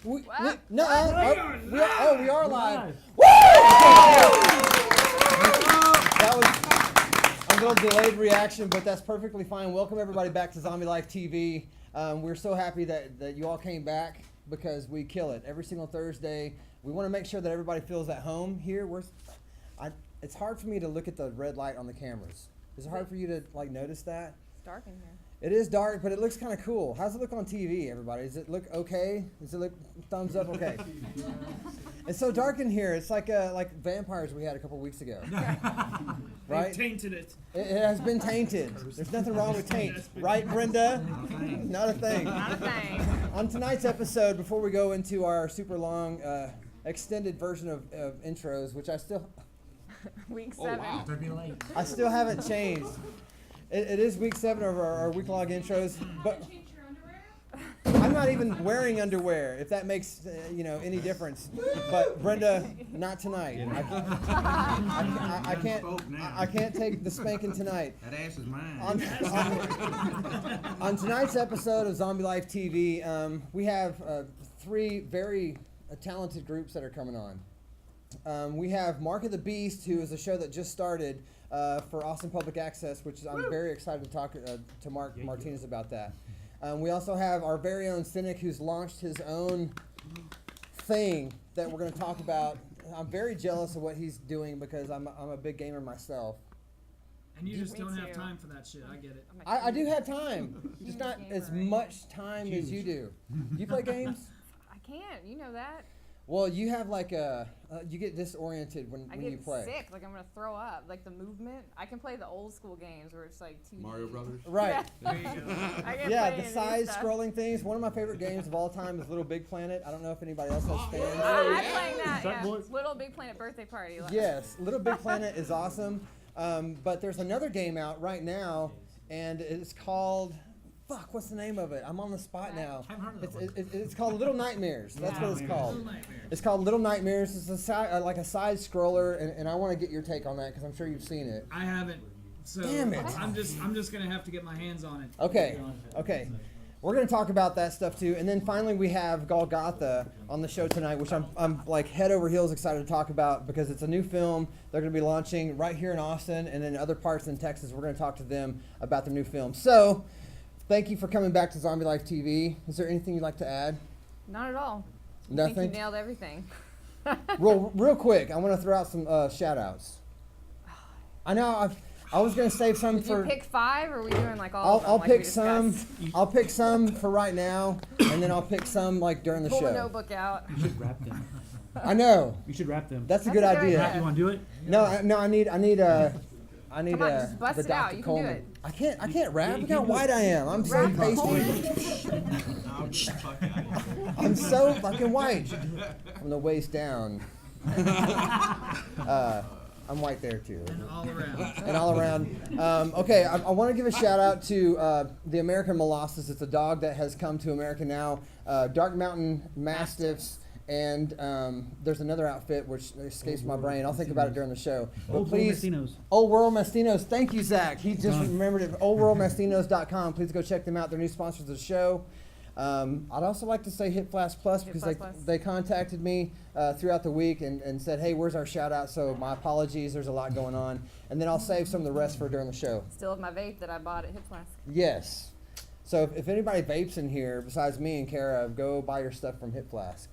We are live. That was a little delayed reaction, but that's perfectly fine. Welcome everybody back to Zombie Life TV. We're so happy that you all came back because we kill it every single Thursday. We want to make sure that everybody feels at home here. It's hard for me to look at the red light on the cameras. Is it hard for you to notice that? It's dark in here. It is dark, but it looks kind of cool. How's it look on TV, everybody? Does it look okay? Does it look thumbs up okay? It's so dark in here. It's like vampires we had a couple weeks ago. Right? They've tainted it. It has been tainted. There's nothing wrong with taint. Right, Brenda? Not a thing. Not a thing. On tonight's episode, before we go into our super long, extended version of intros, which I still... Week 7. Wow. Don't be late. I still haven't changed. It is week 7 of our week-long intros, but I'm not even wearing underwear, if that makes any difference. But Brenda, not tonight. I can't take the spanking tonight. That ass is mine. On tonight's episode of Zombie Life TV, we have 3 very talented groups that are coming on. We have Mark of the Beast, who is a show that just started for Austin Public Access, which I'm very excited to talk to Mark Martinez about that. We also have our very own Cynic, who's launched his own thing that we're going to talk about. I'm very jealous of what he's doing because I'm a big gamer myself. And you just Me don't have too. time for that shit. I get it. I do have time, just not as much time as you do. You play games? I can't. You know that. Well, you have you get disoriented when you play. I get sick. Like I'm gonna throw up. Like the movement. I can play the old school games where it's like 2D. Mario Brothers. Right. There you go. I can Yeah, play the any side stuff. scrolling things. One of my favorite games of all time is Little Big Planet. I don't know if anybody else has fans. I'm playing that. Start Yeah. boys. Little Big Planet birthday party. Yes, Little Big Planet is awesome. But there's another game out right now, and it's called... Fuck, what's the name of it? I'm on the spot now. Haven't heard of that It's called Little Nightmares. That's what it's called. Little Nightmares. It's called Little Nightmares. It's like a side scroller, and I want to get your take on that because I'm sure you've seen it. I haven't. So Damn it. I'm just gonna have to get my hands on it. Okay. We're going to talk about that stuff too. And then finally we have Golgotha on the show tonight, which I'm like head over heels excited to talk about because it's a new film they're going to be launching right here in Austin and in other parts in Texas. We're going to talk to them about the new film. So, thank you for coming back to Zombie Life TV. Is there anything you'd like to add? Not at all. I Nothing? think you nailed everything. Real quick, I want to throw out some shout outs. I know I was going to save some Did for... you pick 5 or are we doing like all of them? I'll like we pick some. discussed? I'll pick some for right now, and then I'll pick some like during the Pull the show. notebook out. You should wrap them. I know. You should wrap them. That's a That's good a good idea. idea. You want to do it? No, I need Come on, just the bust it Dr. out. You can do Coleman. it. I can't rap. you Look how can do white it. I am. I'm so Rap pasty. I'm so fucking white. From the waist down. I'm white there too. And all around. And all around. Okay, I want to give a shout out to the American Molossus. It's a dog that has come to America now. Dark Mountain Mastiffs, and there's another outfit which escapes my brain. I'll think about it during the show. But Old please, Mastinos. Old World Mastinos. Thank you, Zach. He just remembered it. OldWorldMastinos.com. Please go check them out. They're new sponsors of the show. I'd also like to say Hit Flash Plus because Flash Plus. they contacted me throughout the week and said, hey, where's our shout out? So my apologies, there's a lot going on. And then I'll save some of the rest for during the show. Still have my vape that I bought at Hip Flask. Yes. So if anybody vapes in here besides me and Kara, go buy your stuff from Hit Flask.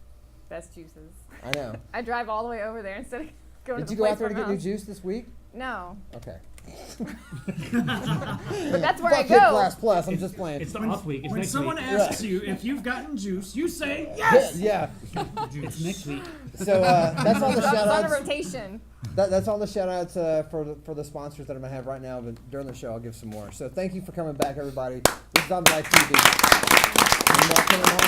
Best juices. I know. I drive all the way over there instead of going Did to you the go place out there to from get new house. juice this week? No. Okay. But that's where I Fuck Hit go. Flask Plus. I'm just playing. It's the off week. It's When next someone week. asks you if you've gotten juice, you say yes. Yeah. It's next week. So that's all the So I shout was on a outs. rotation. That's all the shout outs for the sponsors that I'm gonna have right now. But during the show, I'll give some more. So thank you for coming back, everybody. This is Zombie Life TV. And welcome to Mark.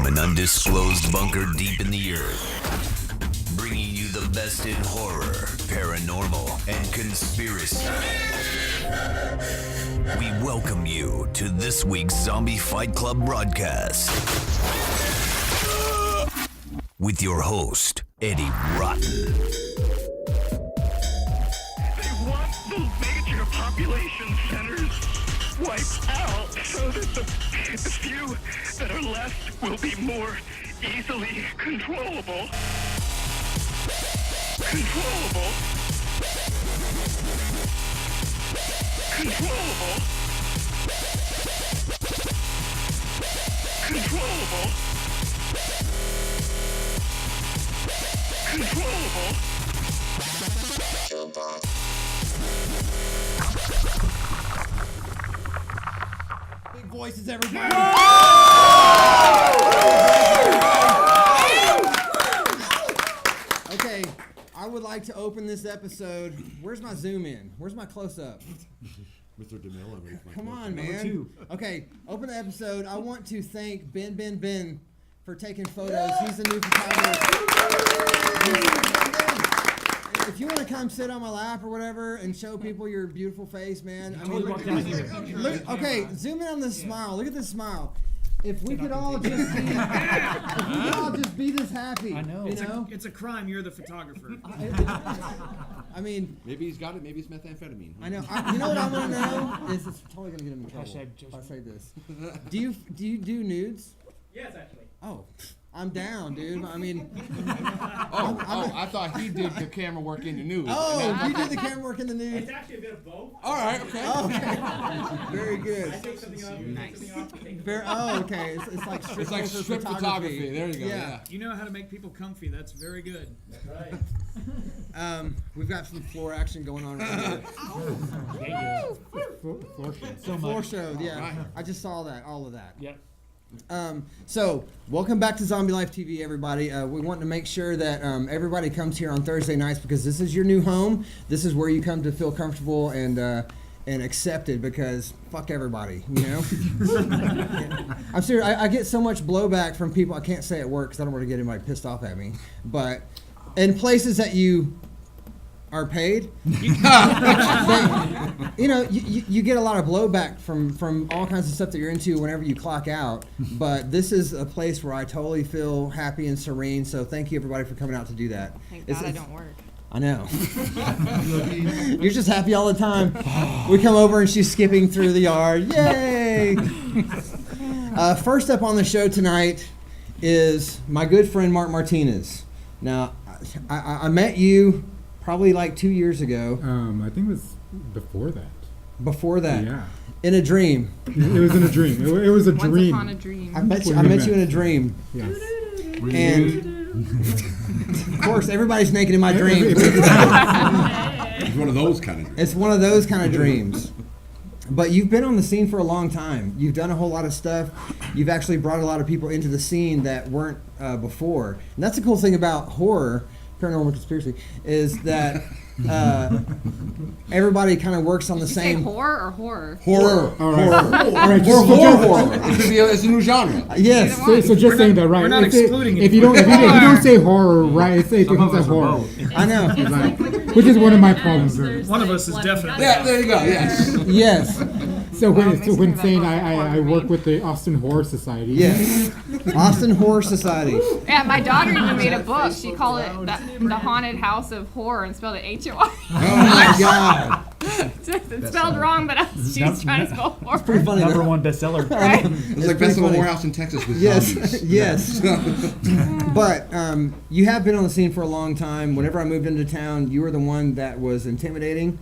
from an undisclosed bunker deep in the earth, bringing you the best in horror, paranormal, and conspiracy. We welcome you to this week's Zombie Fight Club broadcast with your host, Eddie Rotten. They want those major population centers wiped out so that the few that are left will be more easily controllable. Controllable. Controllable. Controllable. Controllable. Big voices, everybody. Okay, I would like to open this episode. Where's my zoom in? Where's my close up? Mr. DeMille. Come on, man. Okay, open the episode. I want to thank Ben for taking photos. He's the new photographer. If you want to come sit on my lap or whatever and show people your beautiful face, man. I mean, look, okay, zoom in on this smile. Look at this smile. If we could all just be this happy, I know. You know? It's a crime. You're the photographer. I mean, Maybe he's got it. Maybe it's methamphetamine. I know. You know what I want to know is it's totally gonna get him in trouble Hashtag if I say this. Do you do nudes? Yes, actually. Oh, I'm down, dude. I mean, I thought he did the camera work in the news. you did the camera work in the nude. actually a bit of both. All right, okay. Okay, very good. Take something off. Nice. Okay. It's like It's like strip photography. There you go. Yeah. You know how to make people comfy. That's very good. That's right. We've got some floor action going on right here. Floor show. So Floor much. show, yeah. Right. I just saw that, all of that. Yep. So, welcome back to Zombie Life TV, everybody. We want to make sure that everybody comes here on Thursday nights because this is your new home. This is where you come to feel comfortable and accepted because fuck everybody, you know? I'm serious. I get so much blowback from people. I can't say at work because I don't want to get anybody pissed off at me. But in places that you are paid, you know, you get a lot of blowback from all kinds of stuff that you're into whenever you clock out. But this is a place where I totally feel happy and serene. So thank you everybody for coming out to do that. Thank God I don't work. I know. You're just happy all the time. We come over and she's skipping through the yard. Yay! First up on the show tonight is my good friend Mark Martinez. Now, I met you probably like 2 years ago. I think it was before that. Before that, Yeah. in a dream. It was in a dream. It was a Once dream. upon a dream. I met you in a dream, Yes. and of course everybody's naked in my dream. It's one of those kind of. It's one of those kind of dreams. But you've been on the scene for a long time. You've done a whole lot of stuff. You've actually brought a lot of people into the scene that weren't before. And that's the cool thing about horror, paranormal conspiracy, is that everybody kind of works on the Did you same say horror or horror? horror. All right. All right. Or horror. It's a new genre. Yes. So just saying that, right? We're not excluding if you don't say horror, right? It becomes a horror. I know. Right. Which is one of my problems. One of us is definitely. Yeah, there you go. Yes. Yes. So when makes me when that saying horror I for work me. with the Austin Horror Society. Yes. Austin Horror Society. Yeah, my daughter even made a book. She called it the Haunted House of Horror and spelled it HOR. Oh my God. It's spelled wrong, but she's trying to spell horror. Pretty funny. Number though. one bestseller. Right? It's like best of a whorehouse in Texas with Yes. zombies. Yes. But you have been on the scene for a long time. Whenever I moved into town, you were the one that was intimidating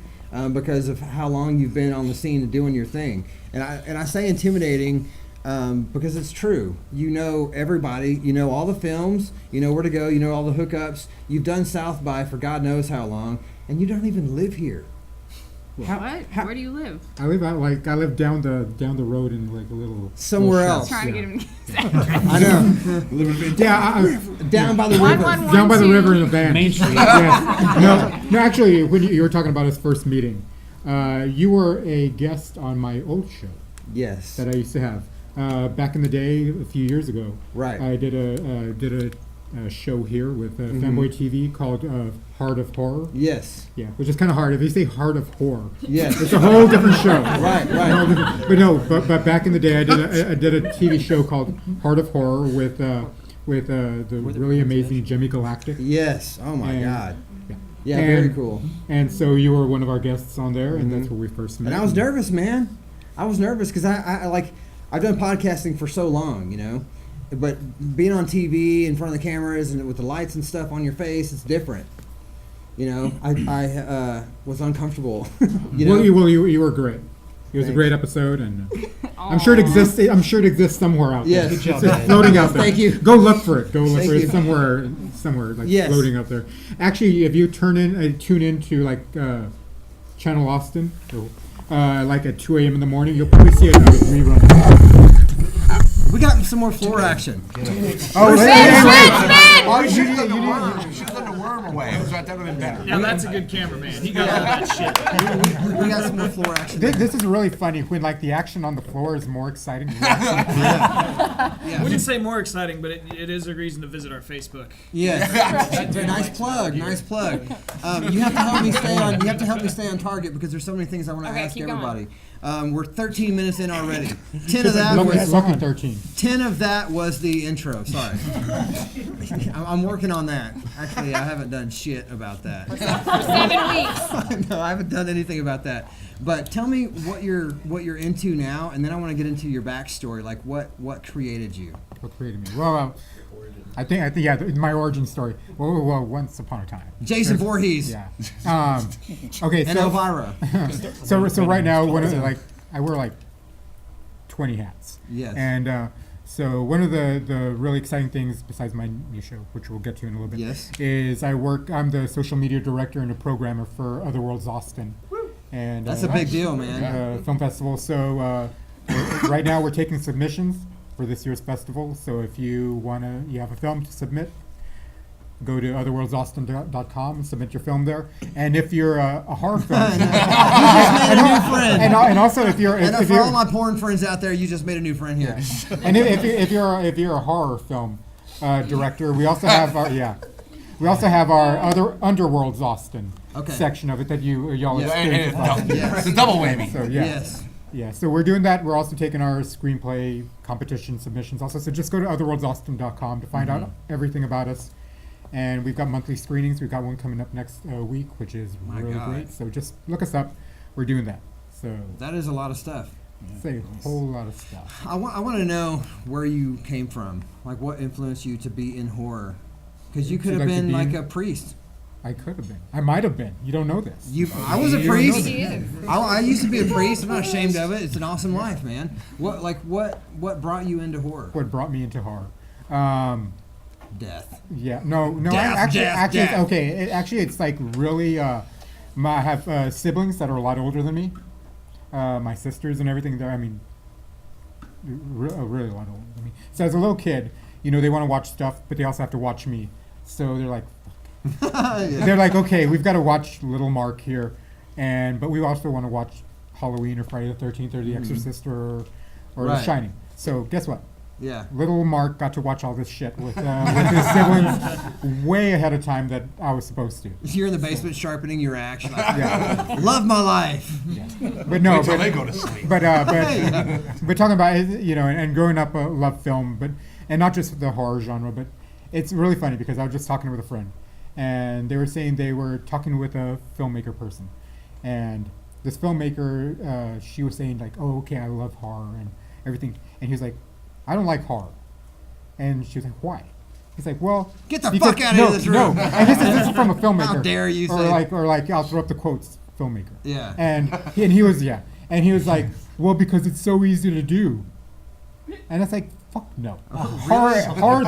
because of how long you've been on the scene and doing your thing. And I say intimidating because it's true. You know everybody. You know all the films. You know where to go. You know all the hookups. You've done South by for God knows how long, and you don't even live here. What? Where do you live? I live down the road in like a little Somewhere little else. shack. Trying to Yeah. get him. I know. Yeah, Down by the river. down by the river in a van. Main Street. Yes. No, actually, when you were talking about his first meeting, you were a guest on my old show Yes. that I used to have. back in the day, a few years ago, Right. I did a show here with Fanboy TV called Heart of Horror. Yes. Yeah, which is kind of hard. If you say Heart of Horror, Yes. it's a whole different show. Right. But back in the day, I did a TV show called Heart of Horror with the really amazing Jimmy Galactic. Yes. Oh my And- God. Yeah. Yeah, And- very cool. And so you were one of our guests on there, and that's where we first met. And I was nervous, man. I was nervous because I've done podcasting for so long, you know, but being on TV in front of the cameras and with the lights and stuff on your face, it's different. You know, I was uncomfortable. You know, You were great. It was a Thanks. great episode, and I'm sure it exists. I'm sure it exists somewhere out there. Yes. Good It's job, floating out there. Thank you. Go look for it. Go look Thank for you. it somewhere like Yes. floating out there. Actually, if you tune into like Channel Austin, like at 2 a.m. in the morning, you'll probably see it on a rerun. we got some more floor action. Oh, Oh, you should have done the worm away. That would have been better. Now that's a good cameraman. He got all that shit. We got some more floor action. This is really funny when like the action on the floor is more exciting. Than the I wouldn't say more exciting, but it is a reason to visit our Facebook. Yes. Nice plug. Nice plug. You have to help me stay on. You have to help me stay on target because there's so many things I want to Okay, ask keep going. everybody. We're 13 minutes in already. 10 of that Lucky, was lucky 13. 10 of that was the intro. Sorry. I'm working on that. Actually, I haven't done shit about that. For 7 weeks. No, I haven't done anything about that. But tell me what you're into now, and then I want to get into your backstory. Like what created you? What created me? Well, I think yeah, my origin story. Well, once upon a time. Jason Voorhees Yeah. Okay. and So Elvira. so right now, one of the, like I wear like 20 hats. Yes. And so one of the really exciting things besides my new show, which we'll get to in a little bit, Yes. is I'm the social media director and a programmer for Otherworlds Austin. And That's a big deal, man. film festival. So right now we're taking submissions for this year's festival. So if you have a film to submit, go to otherworldsaustin.com and submit your film there. And if you're a horror film, You just made a new friend. and also if you're And if for you're all my porn friends out there, you just made a new friend here. and if you're a horror film director, we also have our other Underworlds Austin Okay. section of it that y'all Yes. experience. Yes. It's a double whammy. So yeah. Yes. Yeah, so we're doing that. We're also taking our screenplay competition submissions also. So just go to otherworldsaustin.com to find out everything about us. And we've got monthly screenings. We've got one coming up next week, which is My really God. great. So just look us up. We're doing that. So That is a lot of stuff. it's a whole lot of stuff. I want to know where you came from. Like, what influenced you to be in horror? Because you could have Like to been be like in- a priest. I could have been. I might have been. You don't know this. I was a You don't priest. know He is. I used to be a priest. I'm not ashamed of it. It's an awesome life, man. What brought you into horror? What brought me into horror? Death. Yeah, no. Death, actually, death, it's death. okay. It's like really. I have siblings that are a lot older than me. My sisters and everything. There, I mean, really a lot older than me. So as a little kid, they want to watch stuff, but they also have to watch me. So they're like, they're like, okay, we've got to watch Little Mark here, but we also want to watch Halloween or Friday the 13th or The Exorcist or The Right. Shining. So guess what? Yeah. Little Mark got to watch all this shit with his siblings way ahead of time that I was supposed to. You're in the basement sharpening your axe. You're like, Yeah. love my life. But no, Until but, they go to sleep. but talking about and growing up, loved film, and not just the horror genre, but it's really funny because I was just talking with a friend, and they were saying they were talking with a filmmaker person, and this filmmaker, she was saying like, oh, okay, I love horror and everything, and he was like, I don't like horror, and she was like, why? He's like, well, Get the because- fuck out of this room. No, and this is from a filmmaker. How dare you or say- like I'll throw up the quotes, filmmaker. Yeah. And he was like, well, because it's so easy to do. And it's like, fuck no. The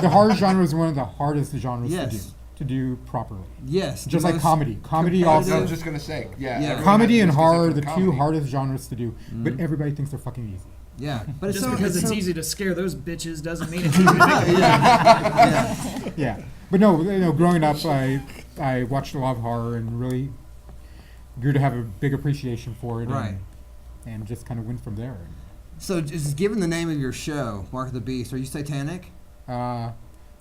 horror genre is one of the hardest genres Yes. to do properly. Yes. Just the like most comedy. Comedy I also. was just gonna say, yeah. Yeah. everyone Comedy has and this horror, the different two comedy. hardest genres to do, but everybody thinks they're fucking easy. Yeah. But it's Just so, because it's so, easy to scare those bitches doesn't mean it's easy to make them Yeah. Yeah, but no, growing up, I watched a lot of horror and really grew to have a big appreciation for it, Right. and just kind of went from there. So, just given the name of your show, Mark of the Beast, are you satanic? Well,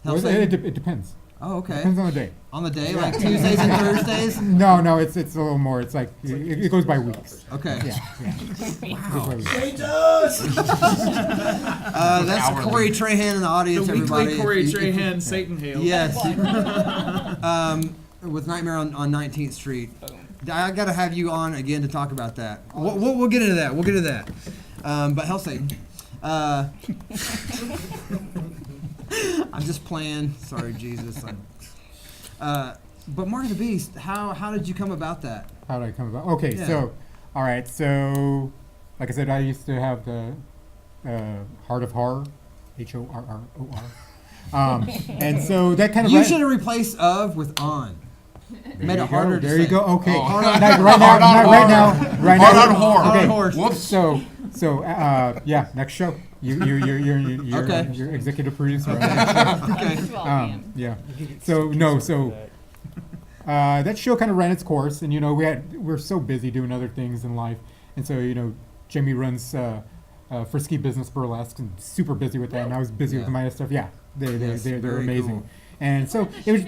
Satan? it depends. Oh, okay. Depends on the day. On the day, like Tuesdays and Thursdays? No, it's a little more. It's like it goes by weeks. Okay. Yeah. Wow. That's Corey Trahan in the audience, The everybody. weekly Corey Trahan Satan Hail. Yes. With Nightmare on 19th Street. I got to have you on again to talk about that. We'll get into that. We'll get into that. But Hell Satan. I'm just playing. Sorry, Jesus. But Mark of the Beast, how did you come about that? How did I come about? Okay, Yeah. so, all right, so, like I said, I used to have the Heart of Horror, HORROR, and so that kind of You should have replaced of with on. Made it harder to There say. you go. Okay, Hard Like, on- right now, Hard on right Hard now. on horror. Hard on Okay. horse. Whoops. So, yeah, next show. You're Okay. executive producer. On the next show. Yeah. So that show kind of ran its course, and we're so busy doing other things in life, and so Jamie runs Frisky Business Burlesque and super busy with that, and I was busy with my other stuff. Yeah, they're very amazing, cool. and so it was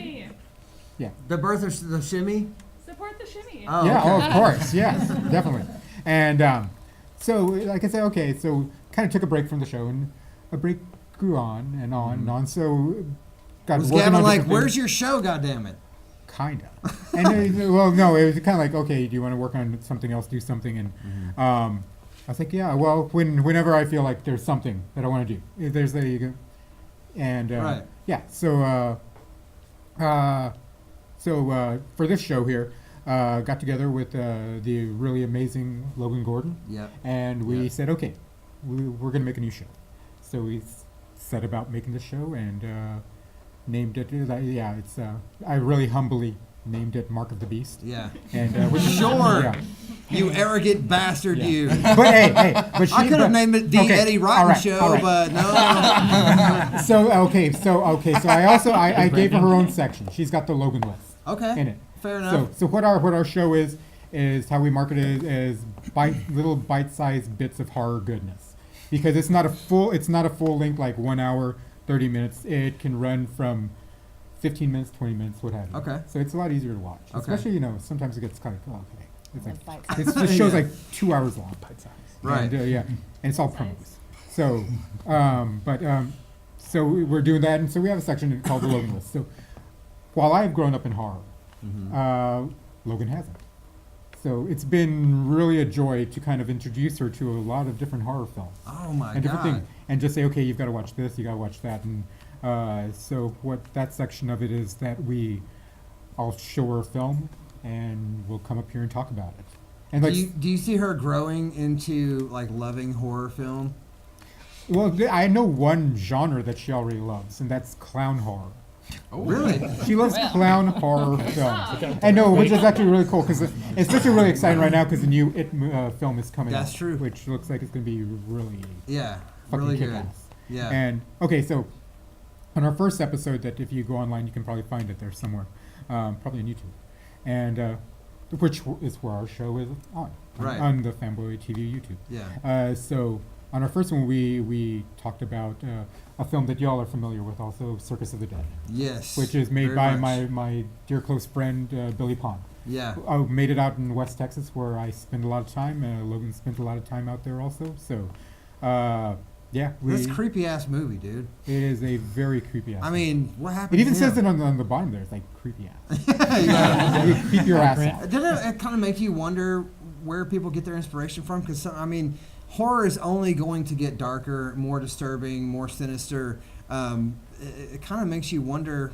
The birth of the shimmy? Support the shimmy. Oh, yeah, okay. oh, of course, yes, definitely, and so like I said, okay, so kind of took a break from the show, and a break grew on and on and on. So got Was working Gavin on like, different where's things. your show, goddammit? Kinda. And well, no, it was kind of like, okay, do you want to work on something else, do something? And I was like, yeah, well, whenever I feel like there's something that I want to do, there you go. And Right. yeah, so for this show here, got together with the really amazing Logan Gordon. Yep. And we Yep. said, okay, we're going to make a new show. So we set about making the show and named it. I really humbly named it Mark of the Beast. Yeah. And which Sure. Yeah. You arrogant bastard, Yeah. you. But hey, but I could have named it the okay, Eddie Rotten all right, Show, all right. but no. So I gave her own section. She's got the Logan list Okay. in it. Fair enough. So what our show is how we market it as little bite-sized bits of horror goodness, because it's not a full length, like 1 hour 30 minutes. It can run from 15 minutes, 20 minutes, what have you. Okay. So it's a lot easier to watch, Okay. especially sometimes it gets kind of okay. It's like Bite-sized. the show's Yeah. like 2 hours long. Right. And, yeah, and it's all promos. So, so we're doing that, and so we have a section called the Logan List. So, while I've grown up in horror, Logan hasn't. So it's been really a joy to kind of introduce her to a lot of different horror films Oh my and different God. things, and just say, okay, you've got to watch this, you got to watch that, and so what that section of it is that I'll show her a film, and we'll come up here and talk about it. And like, Do you see her growing into like loving horror film? well, I know one genre that she already loves, and that's clown horror. Really? She loves clown horror films. I know, which is actually really cool, because it's especially really exciting right now because the new It film is coming out. That's true. Which looks like it's going to be really Yeah. fucking Really good. kick-ass. Yeah. And, okay, so on our first episode, that if you go online, you can probably find it there somewhere, probably on YouTube. And which is where our show is on Right. on the Fanboy TV YouTube. Yeah. So on our first one, we talked about a film that y'all are familiar with, also Circus of the Dead, Yes. which is made very by much. my dear close friend Billy Pond. Yeah. I made it out in West Texas, where I spend a lot of time. Logan spent a lot of time out there also. So, yeah, This creepy ass movie, dude. it is a very creepy ass. I mean, what happened? it even to says him? it on the bottom there. It's like creepy ass. Yeah. Keep your ass out. Didn't it kind of make you wonder where people get their inspiration from? Because I mean, horror is only going to get darker, more disturbing, more sinister. It kind of makes you wonder,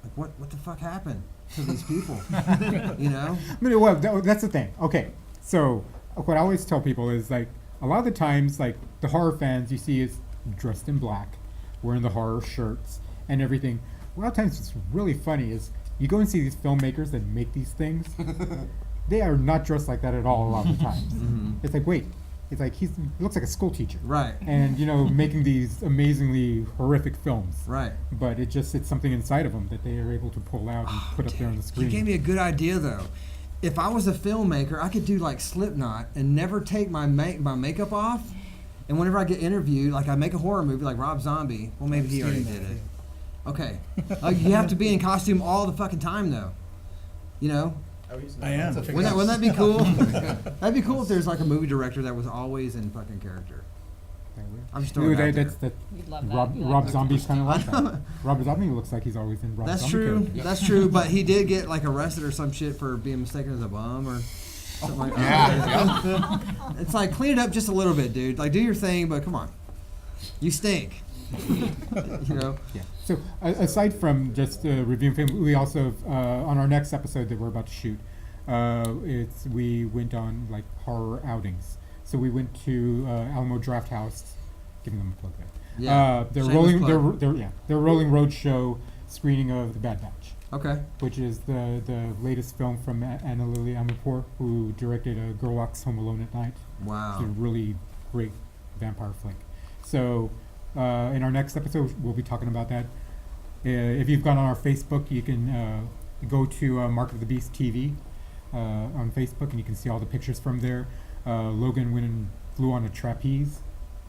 like, what the fuck happened to these people? You know? I mean, well, that's the thing. Okay, so what I always tell people is, like, a lot of the times, like, the horror fans you see is dressed in black, wearing the horror shirts and everything. A lot of times what's really funny is you go and see these filmmakers that make these things. They are not dressed like that at all a lot of the times. It's like, wait, it's like he looks like a school teacher. Right. And, making these amazingly horrific films. Right. But it's something inside of them that they are able to pull out and put up there on the screen. You gave me a good idea, though. If I was a filmmaker, I could do like Slipknot and never take my makeup off, And whenever I get interviewed, like I make a horror movie like Rob Zombie, well maybe he already did it. Okay. You have to be in costume all the fucking time though. You know? I am. Wouldn't that be cool? That'd be cool if there's like a movie director that was always in fucking character. I'm just throwing it out there. You'd love that. Rob Zombie's kind of like that. Rob Zombie looks like he's always in Rob That's Zombie true. characters. That's true. But he did get like arrested or some shit for being mistaken as a bum or something like that. Yeah. It's like clean it up just a little bit, dude. Like do your thing, but come on, you stink. You know. Yeah. So aside from just reviewing film, we also on our next episode that we're about to shoot, we went on like horror outings. So we went to Alamo Draft House, giving them a plug there. Yeah. Their Shameless rolling plug. their rolling road show screening of The Bad Batch. Okay. Which is the latest film from Anna Lily Amirpour, who directed Girl Walks Home Alone at Night. Wow. It's a really great vampire flick. So in our next episode, we'll be talking about that. If you've gone on our Facebook, you can go to Mark of the Beast TV on Facebook, and you can see all the pictures from there. Logan went and flew on a trapeze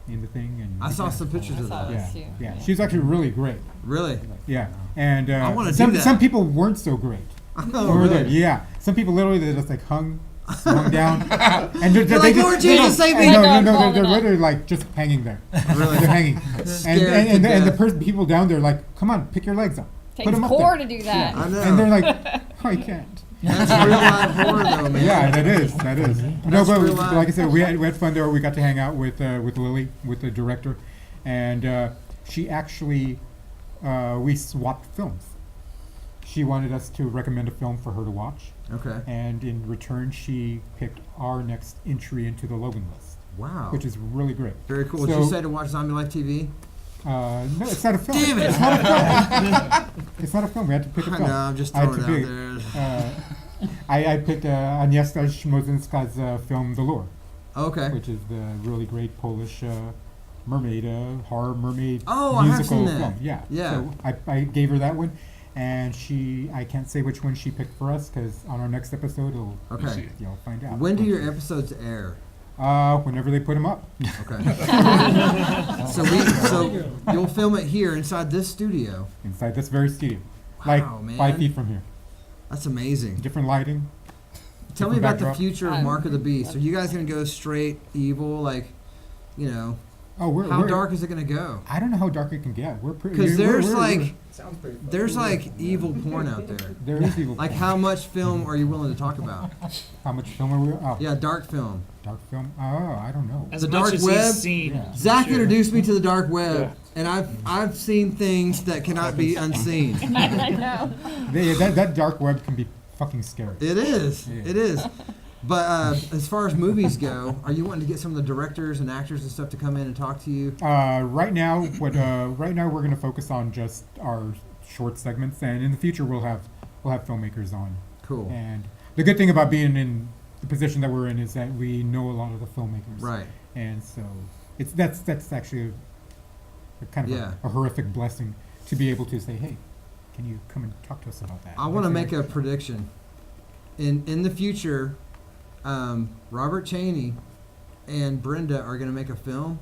in the thing, and I saw some pictures of that. Yeah, she was actually really great. Really? Yeah, and I wanna do that. some people weren't so great. Oh, Over there, really? yeah. Some people literally they just like swung down, and They're like, Lord Jesus, save me! No, they're literally like just hanging there. Really? They're hanging, Scared to and the death. people down there like, come on, pick your legs up, Takes put them up core there. to do that. I know. And they're like, oh, I can't. That's real life horror though, man. Yeah, that is. No, That's but real life. like I said, we had fun there. We got to hang out with Lily, with the director, and she actually we swapped films. She wanted us to recommend a film for her to watch. Okay. And in return, she picked our next entry into the Logan list. Wow. Which is really great. Very cool. So, She said to watch Zombie Life TV. No, it's not a film. Damn it. It's not a film. It's not a film. We had to pick a I film. know, I'm just I had throwing to it pick- out there. I picked Agnieszka Śmozinska's film The Lure. Okay. Which is the really great Polish mermaid, horror mermaid Oh, I have musical seen that. film. Yeah. Yeah. So I gave her that one, and I can't say which one she picked for us because on our next episode, Okay. you'll find out. When do your episodes air? Whenever they put them up. Okay. so you'll film it here inside this studio. Inside this very studio, Wow, like man. 5 feet from here. That's amazing. Different lighting. Tell me different about the backdrop. future of Mark of the Beast. Are you guys gonna go straight evil, like, you know? Oh, how dark is it gonna go? I don't know how dark it can get. We're pretty. Because there's we're- there's like evil porn out there. There is evil. Like porn. how much film are you willing to talk about? How much film are we? Oh, Yeah, dark film. dark film. Oh, I don't know. As The much dark as web? he's seen. Yeah. Zach introduced me to the dark web, and I've seen things that cannot be unseen. I know. That dark web can be fucking scary. It is. Yeah. It is. But as far as movies go, are you wanting to get some of the directors and actors and stuff to come in and talk to you? Right now, right now we're going to focus on just our short segments, and in the future we'll have filmmakers on. Cool. And the good thing about being in the position that we're in is that we know a lot of the filmmakers. Right. And so that's actually a kind of a horrific blessing to be able to say, hey, can you come and talk to us about that? I want to make a prediction. In the future, Robert Chaney and Brenda are going to make a film,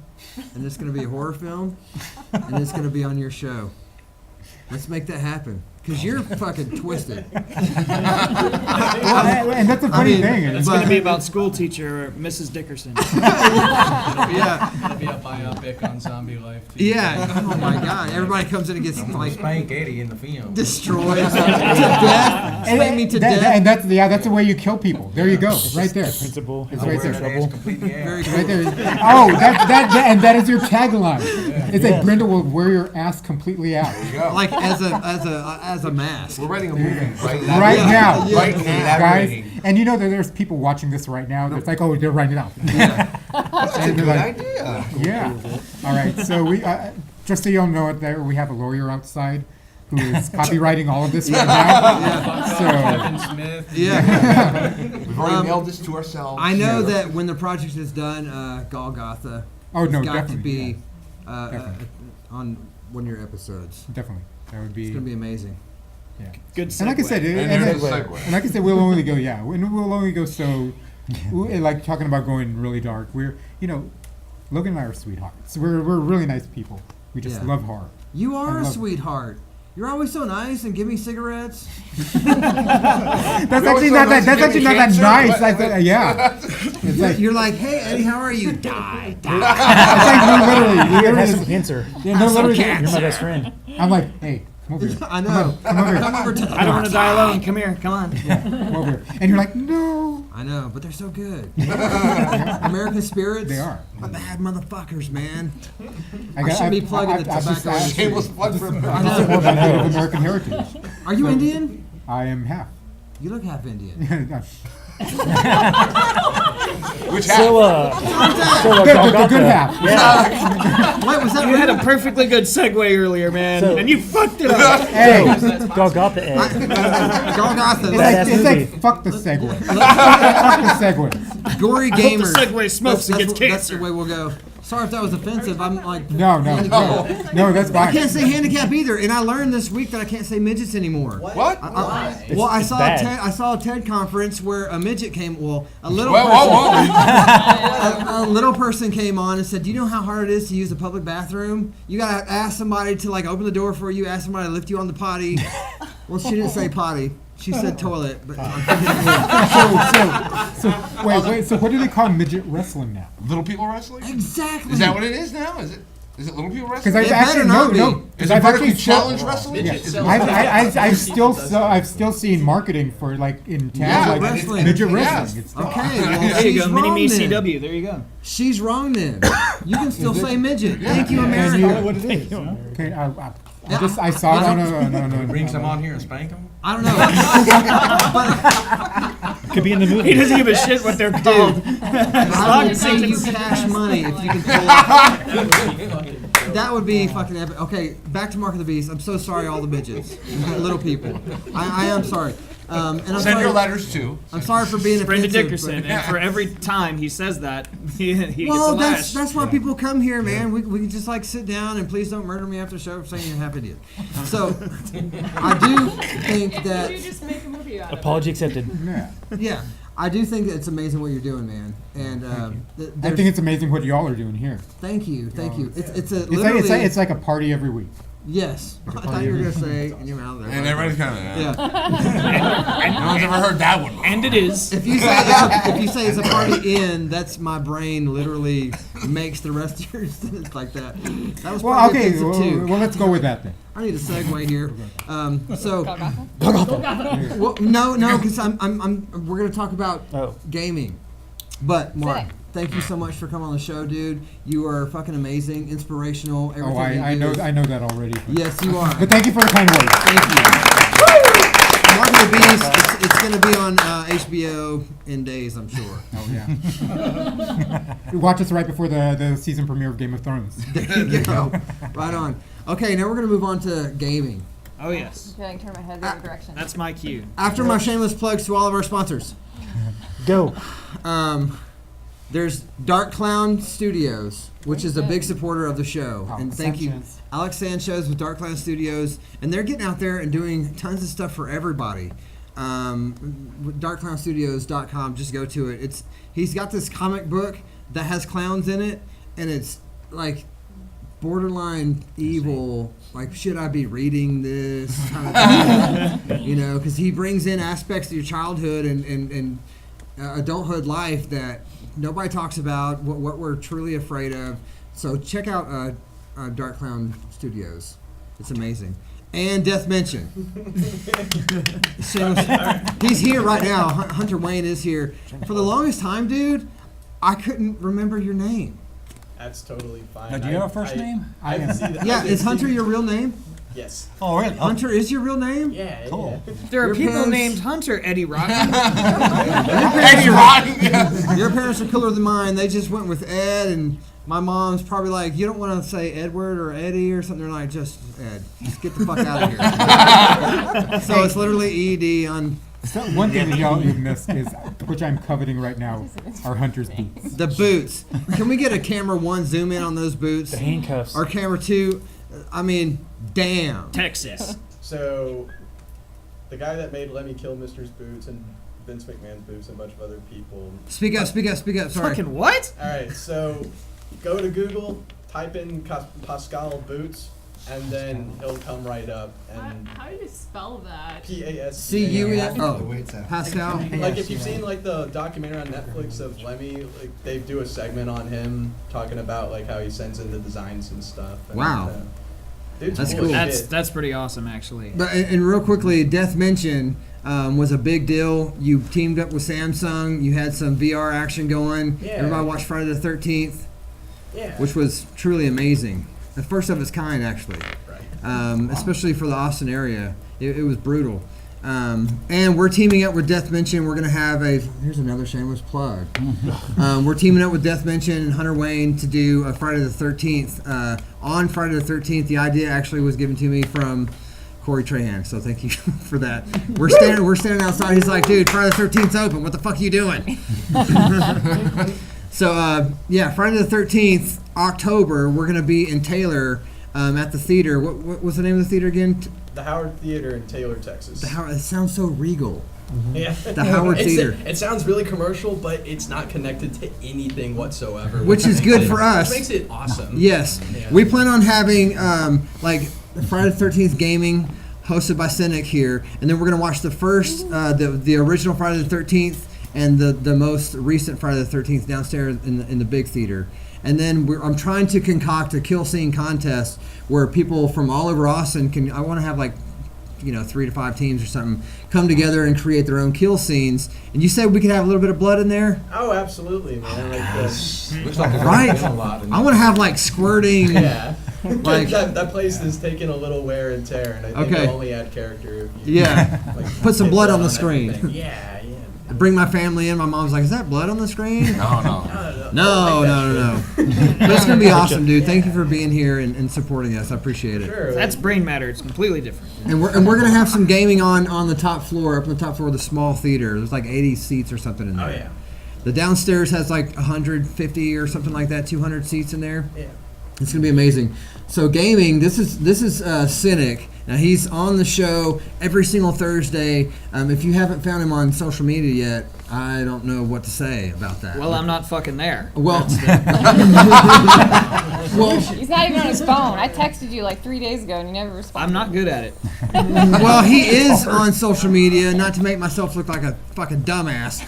and it's going to be a horror film, and it's going to be on your show. Let's make that happen. Because you're fucking twisted. and that's a funny thing. It's going to be about school teacher Mrs. Dickerson. Yeah. It'll be a biopic on Zombie Life. Yeah. Oh my God. Everybody comes in and gets like Spank Eddie in the film. destroyed to death. Spank me to death. And that's the way you kill people. There you go. Right there. Principal. It's right there. Very cool. Right there. Oh, and that is your tagline. It's like Brenda will wear your ass completely out. Like as a mask. We're writing a movie Right now. Yeah. Right now. Guys, and you know that there's people watching this right now that's like, oh, they're writing it out. That's a And they're good like, idea. yeah. All right. So we, just so y'all know it, there we have a lawyer outside who is copywriting all of this right now. Kevin Smith. Yeah. We've already mailed this to ourselves. I know that when the project is done, Golgotha Oh, no, has got to definitely, be Definitely. on one of your episodes. Definitely. That would be. It's going to be amazing. Yeah. Good And like I segue. said, there's a segue. and like I said, we'll only go, we'll only go so, like talking about going really dark. We Logan and I are sweethearts. We're really nice people. We just Yeah. love horror. You are a love- sweetheart. You're always so nice and give me cigarettes. That's actually not that. That's actually not that nice. Yeah. It's like You're like, hey Eddie, how are you? Die, die. it's like we literally Have some cancer. yeah, no, literally. You're my best friend. I'm like, hey, come over here. I know. Come over here. Come over to the I don't want to die alone. Come here. Come on. Come over here. And you're like, no. I know, but they're so good. American spirits. They are. My bad motherfuckers, man. I should be plugging the just- tobacco industry. Shameless plug for I just support my Native American heritage. Are you Indian? I am half. You look half Indian. Which So, the Golgotha. good half. Wait, was that You had a real? perfectly good segue earlier, man, So- and you fucked it up. Hey, Golgotha egg. Golgotha. it's like fuck the segue. Fuck the segue. Gory I hope the gamers. Segway smokes and gets That's the cancer. way we'll go. Sorry if that was offensive. I'm like, No, that's I can't fine. say handicap either. And I learned this week that I can't say midgets anymore. What? Well, I It's saw bad. I saw a TED conference where a midget came. Well, a little Whoa, person, whoa, whoa. a little person came on and said, "Do you know how hard it is to use a public bathroom? You gotta ask somebody to like open the door for you. Ask somebody to lift you on the potty." Well, she didn't say potty. She said toilet. But Wait. So what do they call midget wrestling now? Little people wrestling? exactly. Is that what it is now? Is it little people Because wrestling? I've It better actually not be. no. Is Because it I've vertically actually challenged wrestling? I've still seen marketing for like in town Yeah, like wrestling. midget Yeah. wrestling. It's still, Okay, well, There you she's go, mini wrong me then. CW. There you go. She's wrong then. You can still say midget. Thank you, And America. you- What it is. okay, I saw it on a Bring some on here and spank them. I don't know. Could be in the movie. He doesn't give a shit what they're called. I will pay you cash money if you can pull off. That would be fucking epic. Okay, back to Mark of the Beast. I'm so sorry, all the midgets, little people. I am sorry. And I'm Send your sorry. letters too. I'm sorry for being Brenda offensive. Dickerson, but- and for every time he says that, he gets a Well, lash. that's why people come here, man. We can just like sit down and please don't murder me after the show for saying you're a half idiot. So I do think that You just make a movie out of it. Apology accepted. yeah, I do think that it's amazing what you're doing, man. And I think it's amazing what y'all are doing here. thank you. It's a It's literally it's like a party every week. yes. I thought you were gonna say and you're out there. And everybody's kind of, Yeah. no one's ever heard that one. And it is. If you say it's a party in, that's my brain literally makes the rest of your sentence like that. That was Well, probably okay. offensive too. Well, let's go with that then. I need a segue here. So, Golgotha? well, no, because we're gonna talk about Oh. gaming. But Mark, Sick. thank you so much for coming on the show, dude. You are fucking amazing, inspirational. Everything Oh, I you do. know that already. But, Yes, you are. but thank you for the kind words. Thank you. Mark of the Beast. It's gonna be on HBO in days, I'm sure. Oh yeah. Watch us right before the season premiere of Game of Thrones. There you go. Right on. Okay, now we're gonna move on to gaming. Oh, yes. Okay, I can turn my head the other direction. That's my cue. After my shameless plugs to all of our sponsors. Go. There's Dark Clown Studios, which is a big supporter of the show. Alex And thank you, Sanchez. Alex Sanchez with Dark Clown Studios. And they're getting out there and doing tons of stuff for everybody. DarkClownStudios.com, just go to it. He's got this comic book that has clowns in it, and it's like borderline evil. Like, should I be reading this? Kind of thing. You know, because he brings in aspects of your childhood and adulthood life that nobody talks about, what we're truly afraid of. So check out Dark Clown Studios. It's amazing. And DEATHMENSION. He's here right now. Hunter Wayne is here. For the longest time, dude, I couldn't remember your name. That's totally fine. Now, do you have a first name? I am. Yeah, is Hunter your real name? Yes. Oh, really? Oh, Hunter is your real name? Yeah. cool. There are Your people parents- named Hunter Eddie Rotten. Eddie Rotten. Yeah. Your parents are cooler than mine. They just went with Ed, and my mom's probably like, you don't want to say Edward or Eddie or something. They're like, just Ed. Just get the fuck out of here. So it's literally ED on So one thing that you've missed is, which I'm coveting right now, are Hunter's boots. the boots. Can we get a camera one zoom in on those boots? The handcuffs. Or camera two? I mean, damn. Texas. So, the guy that made Lemmy Kilmister's boots and Vince McMahon's boots and a bunch of other people. Speak up, speak up, speak up. Sorry. Fucking what? All right, so Go to Google, type in Pascal Boots, and then he'll come right up. And How do you spell that? PASCAL. Oh, Pascal. Like if you've seen like the documentary on Netflix of Lemmy, like they do a segment on him talking about like how he sends in the designs and stuff. And, Wow. Dude's That's cool. cool. That's pretty awesome, actually. But and real quickly, DEATHMENSION was a big deal. You teamed up with Samsung. You had some VR action going. Yeah. Everybody watched Friday the 13th, Yeah. which was truly amazing. The first of its kind, actually. Right. Especially for the Austin area. It was brutal. And we're teaming up with DEATHMENSION. We're going to have here's another shameless plug. We're teaming up with DEATHMENSION and Hunter Wayne to do a Friday the 13th. On Friday the 13th, the idea actually was given to me from Corey Trahan, so thank you for that. We're standing outside. He's like, dude, Friday the 13th's open. What the fuck are you doing? So, yeah, Friday the 13th, October, we're going to be in Taylor at the theater. What was the name of the theater again? The Howard Theater in Taylor, Texas. It sounds so regal. Yeah. The Howard Theater. It sounds really commercial, but it's not connected to anything whatsoever. Which is good for us. Which makes it awesome. Yes. Yeah. We plan on having like Friday the 13th gaming hosted by SINICK here, and then we're going to watch the first, the original Friday the 13th and the most recent Friday the 13th downstairs in the big theater. And then I'm trying to concoct a kill scene contest where people from all over Austin I want to have like, 3 to 5 teams or something come together and create their own kill scenes. And you said we could have a little bit of blood in there? Oh, absolutely, man. Right? I want to have like squirting. Yeah. Like that place is taking a little wear and tear, and I think Okay. it'll only add character if you like, put some blood on the screen. Yeah. Bring my family in. My mom's like, is that blood on the screen? No. No. But it's going to be awesome, dude. Thank you for being here and supporting us. I appreciate it. Sure. That's brain matter. It's completely different. And we're going to have some gaming on the top floor, up on the top floor of the small theater. There's like 80 seats or something in there. Oh, yeah. The downstairs has like 150 or something like that, 200 seats in there. Yeah. It's going to be amazing. So gaming, this is SINICK. Now he's on the show every single Thursday. If you haven't found him on social media yet, I don't know what to say about that. Well, I'm not fucking there. Well, He's not even on his phone. I texted you like 3 days ago and you never responded. I'm not good at it. well, he is on social media. Not to make myself look like a fucking dumbass.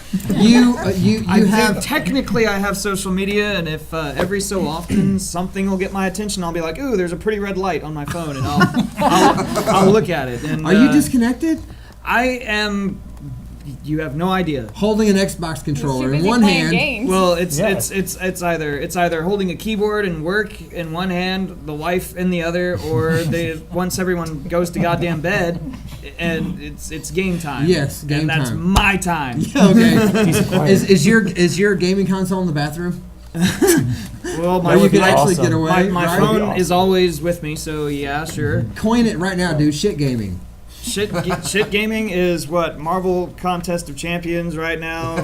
Technically, I have social media, and if every so often something will get my attention, I'll be like, "Ooh, there's a pretty red light on my phone," and I'll look at it. And are you disconnected? I am. You have no idea. Holding an Xbox controller in one hand. Games. Well, it's either holding a keyboard and work in one hand, the wife in the other, or once everyone goes to goddamn bed, and it's game time. Yes, game and that's time. my time. Okay. Is your gaming console in the bathroom? Well, Or you can actually get away. My right? phone is always with me, so yeah, sure. Coin it right now, dude. Shit gaming. Shit gaming is what Marvel Contest of Champions right now.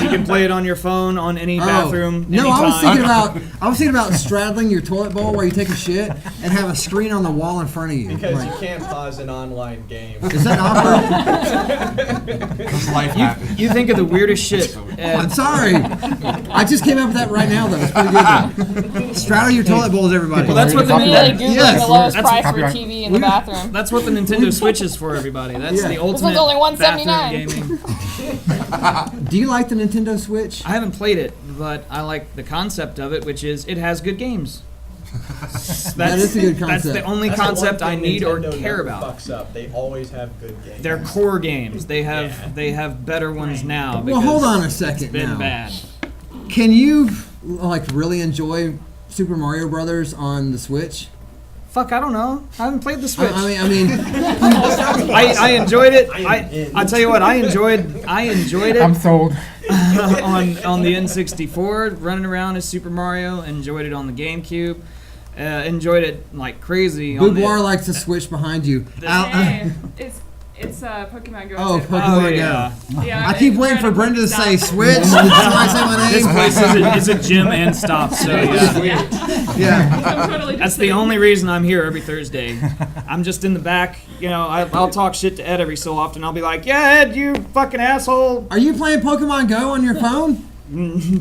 You can play it on your phone on any bathroom. No, anytime. I was thinking about straddling your toilet bowl while you take a shit and have a screen on the wall in front of you. Because you can't pause an online game. Is that not Life happens. You think of the weirdest shit. I'm sorry. I just came up with that right now, though. It's pretty good. Though. Straddle your toilet bowls, everybody. Well, that's what I'm really Googling Yes. the lowest That's- price for a TV in the bathroom. That's what the Nintendo Switch is for, everybody. That's the ultimate This one's only bathroom $179. gaming. Do you like the Nintendo Switch? I haven't played it, but I like the concept of it, which is it has good games. That is a good That's concept. the only That's the one concept I thing need or Nintendo care never about. fucks up. They always have good games. They're core games. They have better ones now. Well, hold because on a second It's been now. bad. Can you really enjoy Super Mario Brothers on the Switch? Fuck, I don't know. I haven't played the Switch. I mean, I enjoyed it. I tell you what, I enjoyed it. I'm sold. on the N64, running around as Super Mario. Enjoyed it on the GameCube. Enjoyed it like crazy. Boudoir likes to switch behind you. Hey, it's Pokemon Go. Oh, too. Pokemon yeah. Go. Yeah, I keep waiting for Brenda to say switch. Did Stop. somebody say my This name? place is a gym and stop. So yeah. Yeah. I'm totally That's the only reason I'm here every Thursday. I'm just in the back, I'll talk shit to Ed every so often. I'll be like, yeah, Ed, you fucking asshole. Are you playing Pokemon Go on your phone?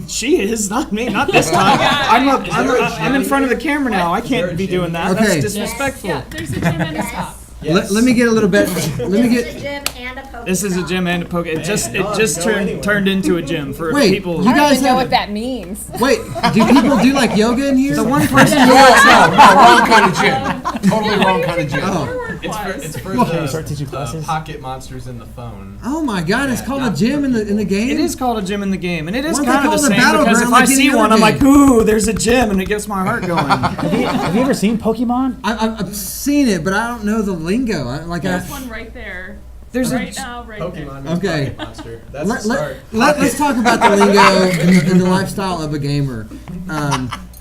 She is, not me, not this time. I'm in front of the camera now. I can't be doing that. Okay. That's disrespectful. Yeah, there's a gym and a stop. Let me get a little bit. Let me This is get. a gym and a Pokestop. This is a gym and a poke. It just turned into a gym for Wait, people. you I don't guys even know have. what that means. Wait, do people do like yoga in here? The one person who Wrong kind of gym. Totally wrong kind of gym. Oh. It's for Can you start teaching classes? pocket monsters in the phone. Oh my God! It's called a gym in the game. It is called a gym in the game, and it is Why don't kind they of the call it a same because if battleground I like any see other one, I'm like, game? ooh, there's a gym, and it gets my heart going. Have you ever seen Pokemon? I've seen it, but I don't know the lingo. There's one right there. There's a Right now, right there. Pokemon means Okay. pocket monster. That's the start. Let's talk about the lingo and the lifestyle of a gamer.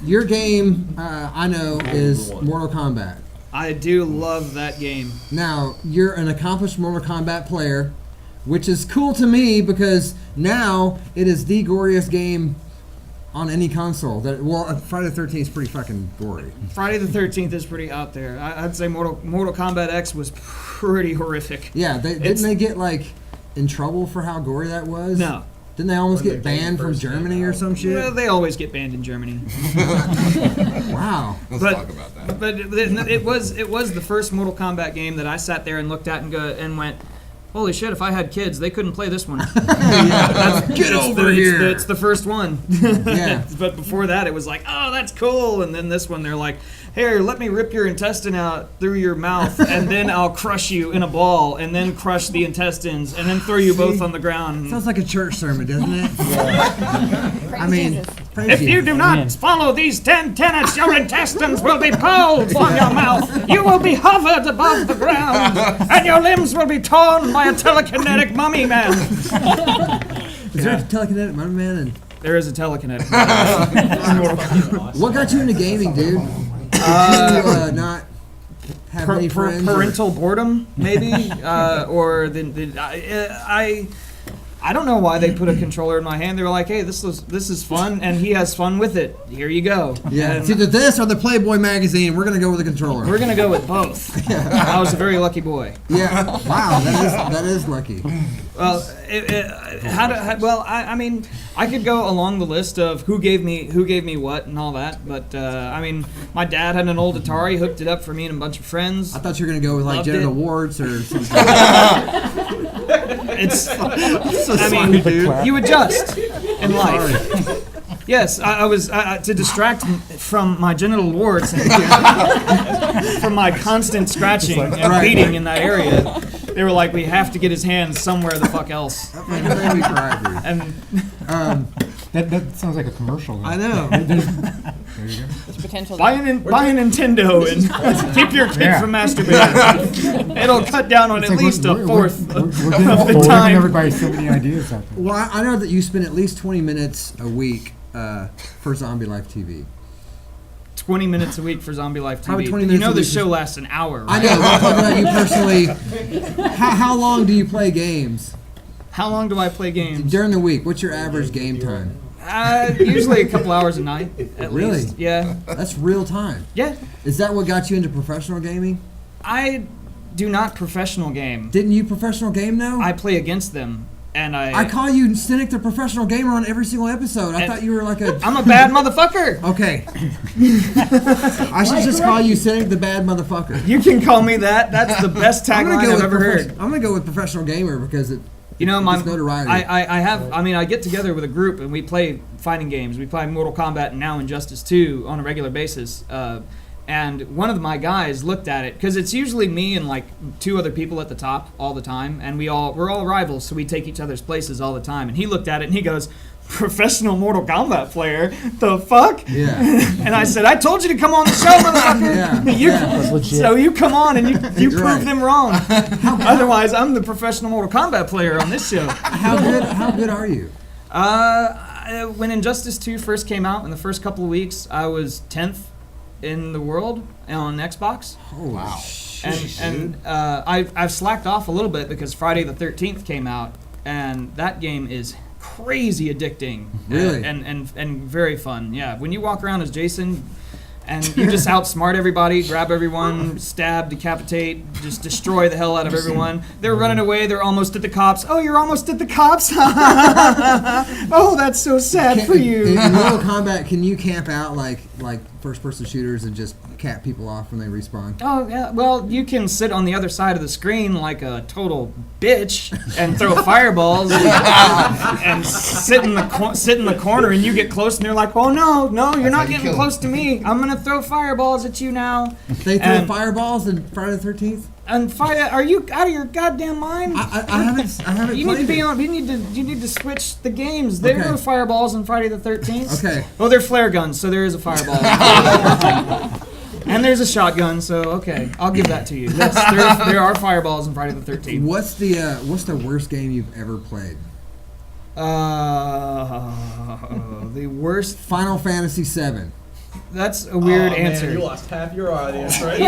Your game, I know, is Mortal Kombat. I do love that game. Now, you're an accomplished Mortal Kombat player, which is cool to me because now it is the goriest game on any console. Friday the 13th is pretty fucking gory. Friday the 13th is pretty out there. I'd say Mortal Kombat X was pretty horrific. Yeah, didn't they get like in trouble for how gory that was? No. Didn't they almost When get the game banned from first came Germany or out. some shit? Well, they always get banned in Germany. Wow. Let's talk about that. But it was the first Mortal Kombat game that I sat there and looked at and went, holy shit! If I had kids, they couldn't play this one. Get over here. It's the first one. Yeah. But before that, it was like, oh, that's cool. And then this one, they're like, here, let me rip your intestine out through your mouth, and then I'll crush you in a ball, and then crush the intestines, and then throw you both on the ground. Sounds like a church sermon, doesn't it? I mean, praise If you Jesus. do not follow these 10 tenets, your intestines will be pulled from your mouth. You will be hovered above the ground, and your limbs will be torn by a telekinetic mummy man. Is there a telekinetic Mummy Man? And There is a telekinetic. what got you into gaming, dude? Did you not have any friends? Parental boredom, maybe, or I don't know why they put a controller in my hand. They were like, "Hey, this is fun, and he has fun with it. Here you go." Yeah, And it's either this or the Playboy magazine. We're gonna go with the controller. we're gonna go with both. I was a very lucky boy. Yeah, wow, that is lucky. Well, I mean, I could go along the list of who gave me what and all that, but I mean, my dad had an old Atari, hooked it up for me and a bunch of friends. I thought you were gonna go with like Loved genital it. warts or something. It's, I mean, you adjust in life. Yes, I was to distract from my genital warts and from my constant scratching and beating in that area. They were like, we have to get his hands somewhere the fuck else. That fucking made me cry, dude. And That sounds like a commercial. Though. I know. There you go. There's potential. buy a Nintendo and keep your kid from masturbating. It'll cut down on It's at like least a fourth We're of giving the giving time. everybody so many ideas out there. Well, I know that you spend at least 20 minutes a week for Zombie Life TV. 20 minutes a week for Zombie Life TV. Probably 20 You minutes know a the week show lasts an hour, I right? know. I'm talking about you personally. How long do you play games How long do I play games? during the week? What's your average game time? Usually a couple hours a night, at Really? least. Yeah. That's real time. Yeah. Is that what got you into professional gaming? I do not professional game. Didn't you professional game now? I play against them, and I call you Cynic the Professional Gamer on every single episode. I And- thought you were like a... I'm a bad motherfucker. Okay. I should just call you Cynic the Bad Motherfucker. You can call me that. That's the best I'm gonna tagline go I've with ever heard. I'm gonna go with Professional Gamer because it... You know, my It's notoriety. I get together with a group and we play fighting games. We play Mortal Kombat and now Injustice 2 on a regular basis. And one of my guys looked at it because it's usually me and like two other people at the top all the time, and we're all rivals, so we take each other's places all the time. And he looked at it and he goes, "Professional Mortal Kombat player? The fuck?" Yeah. And I said, "I told you to come on the show, motherfucker. Yeah. So you come on and you You're prove right. them wrong. Otherwise, I'm the professional Mortal Kombat player on this show." How good are you? When Injustice 2 first came out, in the first couple of weeks, I was 10th in the world on Xbox. Oh, wow. And I've slacked off a little bit because Friday the 13th came out, and that game is crazy addicting. Really? And very fun. Yeah. When you walk around as Jason, And you just outsmart everybody, grab everyone, stab, decapitate, just destroy the hell out of everyone. They're running away. They're almost at the cops. Oh, you're almost at the cops? Oh, that's so sad for you. In Mortal Kombat, can you camp out like first-person shooters and just cap people off when they respawn? Oh, yeah. Well, you can sit on the other side of the screen like a total bitch and throw fireballs and sit in the corner, and you get close, and they're like, "Oh no, you're not getting close to me. I'm gonna throw fireballs at you now." They throw fireballs in Friday the 13th. And are you out of your goddamn mind? I haven't. You need to be on. You need to switch the games. There are no fireballs in Friday the 13th. Okay. Oh, they're flare guns, so there is a fireball. And there's a shotgun, so okay, I'll give that to you. Yes, there are fireballs in Friday the 13th. What's the worst game you've ever played? The worst. Final Fantasy VII. That's a weird answer. Man, you lost half your audience, right?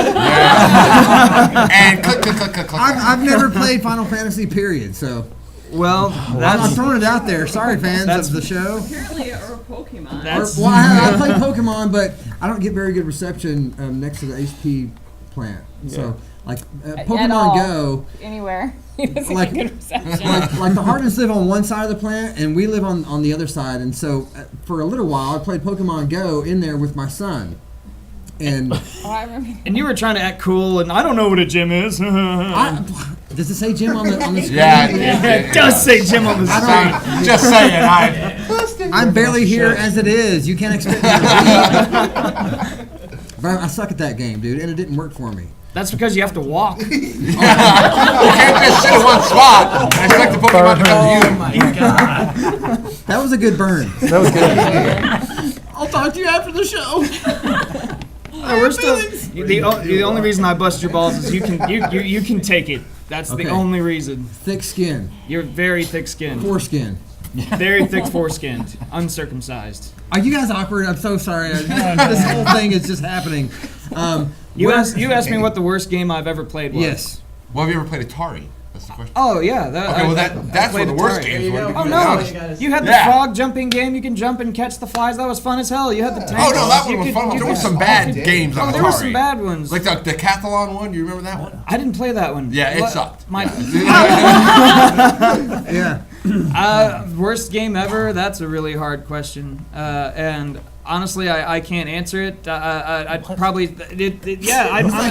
And click. I've never played Final Fantasy, period. So. Well, I'm throwing it out there. Sorry, fans of the show. Apparently, or Pokemon. I play Pokemon, but I don't get very good reception next to the HP plant. Yeah. So, like Pokemon Go, anywhere, he doesn't like, get good reception. like the Hardens live on one side of the plant, and we live on the other side. And so, for a little while, I played Pokemon Go in there with my son. And I remember. And you were trying to act cool, and I don't know what a gym is. Does it say gym on the screen? Yeah, it does say gym on the screen. Just saying. I'm barely here as it is. You can't expect me to read. But I suck at that game, dude, and it didn't work for me. That's because you have to walk. You can't just sit in one spot and expect the Pokemon to come to you. Oh my god. That was a good burn. That was good. I'll talk to you after the show. We're still, the only reason I bust your balls is you can take it. That's the only reason. Thick skin. You're very thick-skinned. Foreskin. Very thick foreskinned. Uncircumcised. Are you guys awkward? I'm so sorry. This whole thing is just happening. You asked me what the worst game I've ever played was. Yes. Well, have you ever played Atari? That's the question. Oh yeah. That's one of the worst games. Oh no! You had the frog jumping game. You can jump and catch the flies. That was fun as hell. You had the tanks. Oh no, that one was fun. There were some bad games on Atari. There were some bad ones. Like the Decathlon one. You remember that one? I didn't play that one. Yeah, it sucked. Yeah. Worst game ever? That's a really hard question. And honestly, I can't answer it. I'd probably, I'm